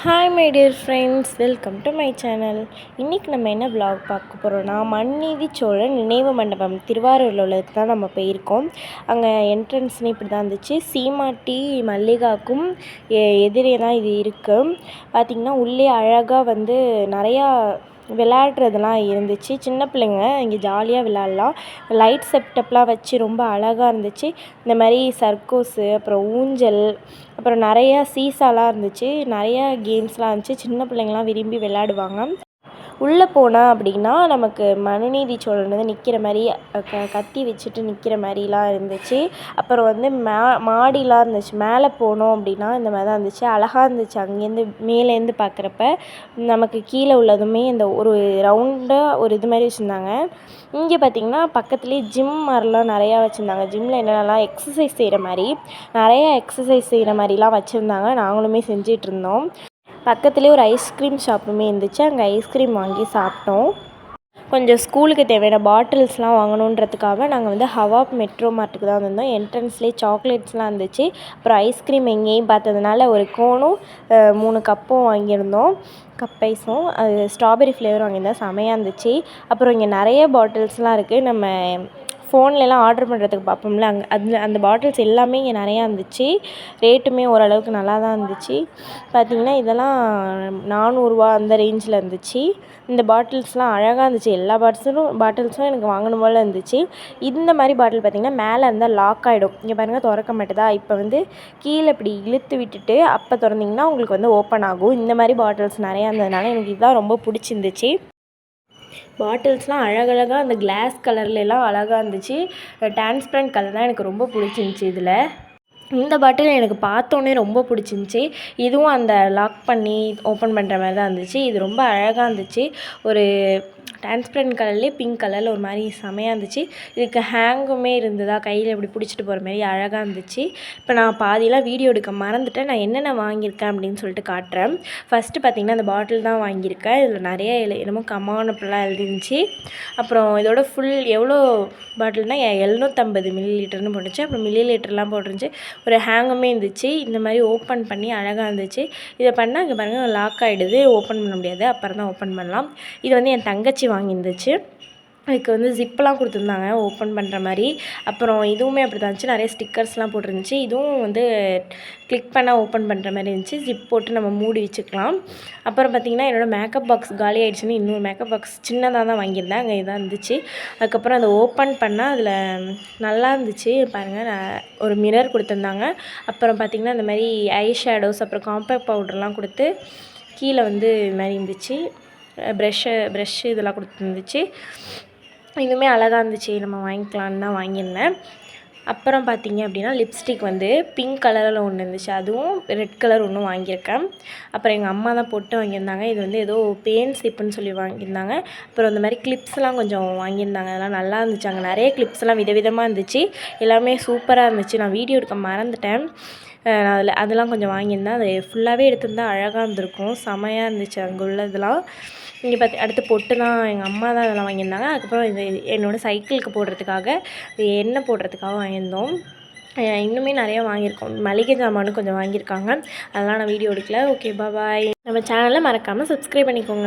Hi my dear friends, welcome to my channel. இன்றைக்கி நம்ம என்ன vlog பார்க்க போகிறோன்னா, மன்நீதி சோழன் நினைவு மண்டபம் திருவாரூரில் உள்ளதுக்கு தான் நம்ம போயிருக்கோம். அங்கே என்ட்ரன்ஸ்னு இப்படி தான் இருந்துச்சு. சீமாட்டி மல்லிகாக்கும் எதிரே தான் இது இருக்குது. பார்த்திங்கன்னா உள்ளே அழகாக நிறையா விளையாடுறதுலாம் இருந்துச்சு. சின்ன பிள்ளைங்க இங்கே ஜாலியாக விளையாடலாம். லைட் செட்டப்லாம் வச்சு ரொம்ப அழகாக இருந்துச்சு. இந்த மாதிரி சர்க்கோஸு, அப்புறம் ஊஞ்சல், அப்புறம் நிறையா சீசாலாம் இருந்துச்சு. நிறையா கேம்ஸ்லாம் இருந்துச்சு. சின்ன பிள்ளைங்களாம் விரும்பி விளையாடுவாங்க. உள்ளே போனால் அப்படின்னா நமக்கு மனுநீதி சோழன் நிற்கிற மாதிரி கத்தி வச்சுட்டு நிற்கிற மாதிரிலாம் இருந்துச்சு. அப்புறம் மாடிலாம் இருந்துச்சு. மேலே போனோம் அப்படின்னா இந்த மாதிரி தான் இருந்துச்சு. அழகாக இருந்துச்சு. அங்கேருந்து மேலேருந்து பார்க்குறப்ப நமக்கு கீழே உள்ளதுமே இந்த ஒரு ரவுண்டாக ஒரு இது மாதிரி வச்சுருந்தாங்க. இங்கே பார்த்திங்கன்னா பக்கத்துலேயே ஜிம் மாதிரிலாம் நிறையா வச்சுருந்தாங்க. ஜிம்மில் என்னென்னலாம் எக்ஸசைஸ் செய்கிற மாதிரி நிறையா எக்ஸசைஸ் செய்கிற மாதிரிலாம் வச்சுருந்தாங்க. நாங்களுமே செஞ்சிகிட்ருந்தோம். பக்கத்துலேயே ஒரு ஐஸ்கிரீம் ஷாப்புமே இருந்துச்சு. அங்கே ஐஸ்கிரீம் வாங்கி சாப்பிட்டோம். கொஞ்சம் ஸ்கூலுக்கு தேவையான பாட்டில்ஸ்லாம் வாங்கணுன்றதுக்காக நாங்கள் ஹவாப் மெட்ரோ மார்ட்டுக்கு தான் வந்திருந்தோம். என்ட்ரன்ஸ்லேயே சாக்லேட்ஸ்லாம் இருந்துச்சு. அப்புறம் ஐஸ்கிரீம் எங்கேயும் பார்த்ததுனால ஒரு கோனும் 3 கப்பும் வாங்கியிருந்தோம். கப் ஐஸும் அது ஸ்ட்ராபெரி ஃப்ளேவர் வாங்கியிருந்தோம். செமையாக இருந்துச்சு. அப்புறம் இங்கே நிறைய பாட்டில்ஸ்லாம் இருக்குது. நம்ம ஃபோன்லலாம் ஆர்டர் பண்ணுறதுக்கு பார்ப்போம்ல, அந்த பாட்டில்ஸ் எல்லாமே இங்கே நிறையா இருந்துச்சு. ரேட்டுமே ஓரளவுக்கு நல்லா தான் இருந்துச்சு. பார்த்திங்கன்னா இதெல்லாம் 400 அந்த ரேஞ்சில் இருந்துச்சு. இந்த பாட்டில்ஸ்லாம் அழகாக இருந்துச்சு. எல்லா பாட்டில்ஸும் எனக்கு வாங்கணும் போல் இருந்துச்சு. இந்த மாதிரி பாட்டில் பார்த்திங்கன்னா மேலே இருந்தால் லாக் ஆகிடும். இங்கே பாருங்கள், திறக்க மாட்டுதா. இப்போ கீழே இப்படி இழுத்து விட்டுட்டு அப்போ திறந்திங்கன்னா உங்களுக்கு ஓப்பன் ஆகும். இந்த மாதிரி பாட்டில்ஸ் நிறையா இருந்ததுனால எனக்கு இதுதான் ரொம்ப பிடிச்சிருந்துச்சு. பாட்டில்ஸ்லாம் அழகழகாக அந்த கிளாஸ் கலர்லலாம் அழகாக இருந்துச்சு. டிரான்ஸ்பரண்ட் கலர் தான் எனக்கு ரொம்ப பிடிச்சிருந்துச்சி. இந்த பாட்டில் எனக்கு பார்த்தோன்னே ரொம்ப பிடிச்சிருந்துச்சி. இதுவும் அந்த லாக் பண்ணி ஓப்பன் பண்ணுற மாதிரி தான் இருந்துச்சு. இது ரொம்ப அழகாக இருந்துச்சு. ஒரு டிரான்ஸ்பரண்ட் கலர்லேயே பிங்க் கலரில் ஒரு மாதிரி செமையாக இருந்துச்சு. இதுக்கு ஹேங்குமே இருந்ததா, கையில் இப்படி பிடிச்சிட்டு போகிற மாதிரி அழகாக இருந்துச்சு. இப்போ நான் பாதியெலாம் வீடியோ எடுக்க மறந்துட்டேன். நான் என்னென்ன வாங்கியிருக்கேன் அப்படின்னு சொல்லிட்டு காட்டுறேன். ஃபஸ்ட்டு பார்த்திங்கன்னா அந்த பாட்டில் தான் வாங்கியிருக்கேன். இதில் நிறைய என்னமோ கமான் அப்படிலாம் எழுதிருந்துச்சு. அப்புறம் இதோட ஃபுல் எவ்வளோ பாட்டில்னால் 750 மில்லிலிட்டர்னு போட்டுச்சு. அப்புறம் மில்லிலிட்டர்லாம் போட்டுருந்துச்சு. ஒரு ஹேங்குமே இருந்துச்சு. இந்த மாதிரி ஓப்பன் பண்ணி அழகாக இருந்துச்சு. இதை பண்ணால் இங்கே பாருங்கள், லாக் ஆகிடுது. ஓப்பன் பண்ண முடியாது. அப்புறம் தான் ஓப்பன் பண்ணலாம். இது என் தங்கச்சி வாங்கியிருந்துச்சு. அதுக்கு ஜிப்பெலாம் கொடுத்துருந்தாங்க ஓப்பன் பண்ணுற மாதிரி. அப்புறம் இதுவுமே அப்படி தான் இருந்துச்சு. நிறைய ஸ்டிக்கர்ஸ்லாம் போட்டிருந்துச்சு. இதுவும் கிளிக் பண்ணால் ஓப்பன் பண்ணுற மாதிரி இருந்துச்சு. ஜிப் போட்டு நம்ம மூடி வச்சுக்கலாம். அப்புறம் பார்த்திங்கன்னா என்னோடய மேக்கப் பாக்ஸ் காலி ஆகிடுச்சுன்னு இன்னொரு மேக்கப் பாக்ஸ் சின்னதாக தான் வாங்கியிருந்தேன். அங்கே இதாக இருந்துச்சு. அதுக்கப்புறம் அதை ஓப்பன் பண்ணால் அதில் நல்லா இருந்துச்சு. பாருங்கள், ஒரு மிரர் கொடுத்துருந்தாங்க. அப்புறம் பார்த்திங்கன்னா இந்த மாதிரி ஐ ஷேடோஸ், அப்புறம் காம்பேக்ட் பவுடர்லாம் கொடுத்து கீழே இது மாதிரி இருந்துச்சு. ப்ரெஷ்ஷு இதெல்லாம் கொடுத்துருந்துச்சு. இதுவுமே அழகாக இருந்துச்சு. நம்ம வாங்கிக்கலான்னு தான் வாங்கியிருந்தேன். அப்புறம் பார்த்திங்க அப்படின்னா லிப்ஸ்டிக் பிங்க் கலரில் ஒன்று இருந்துச்சு. அதுவும் ரெட் கலர் ஒன்றும் வாங்கியிருக்கேன். அப்புறம் எங்கள் அம்மா தான் போட்டு வாங்கியிருந்தாங்க. இது ஏதோ பேன் சிப்புன்னு சொல்லி வாங்கியிருந்தாங்க. அப்புறம் இந்த மாதிரி கிளிப்ஸ்லாம் கொஞ்சம் வாங்கியிருந்தாங்க. அதெல்லாம் நல்லா இருந்துச்சு. அங்கே நிறைய கிளிப்ஸ்லாம் விதவிதமாக இருந்துச்சு. எல்லாமே சூப்பராக இருந்துச்சு. நான் வீடியோ எடுக்க மறந்துட்டேன். அதெல்லாம் கொஞ்சம் வாங்கியிருந்தேன். அது ஃபுல்லாகவே எடுத்திருந்தா அழகாக இருந்திருக்கும். செமையாக இருந்துச்சு அங்கே உள்ளதெல்லாம். இங்கே அடுத்து பொட்டு தான் எங்கள் அம்மா தான் இதெல்லாம் வாங்கியிருந்தாங்க. அதுக்கப்புறம் என்னோடய சைக்கிளுக்கு போடுறதுக்காக, எண்ணெய் போடுறதுக்காக வாங்கியிருந்தோம். இன்னுமே நிறையா வாங்கியிருக்கோம். மளிகை ஜாமானும் கொஞ்சம் வாங்கியிருக்காங்க. அதெல்லாம் நான் வீடியோ எடுக்கல. ஓகே, பாய். நம்ம சேனலை மறக்காமல் சப்ஸ்கிரைப் பண்ணிக்கோங்க.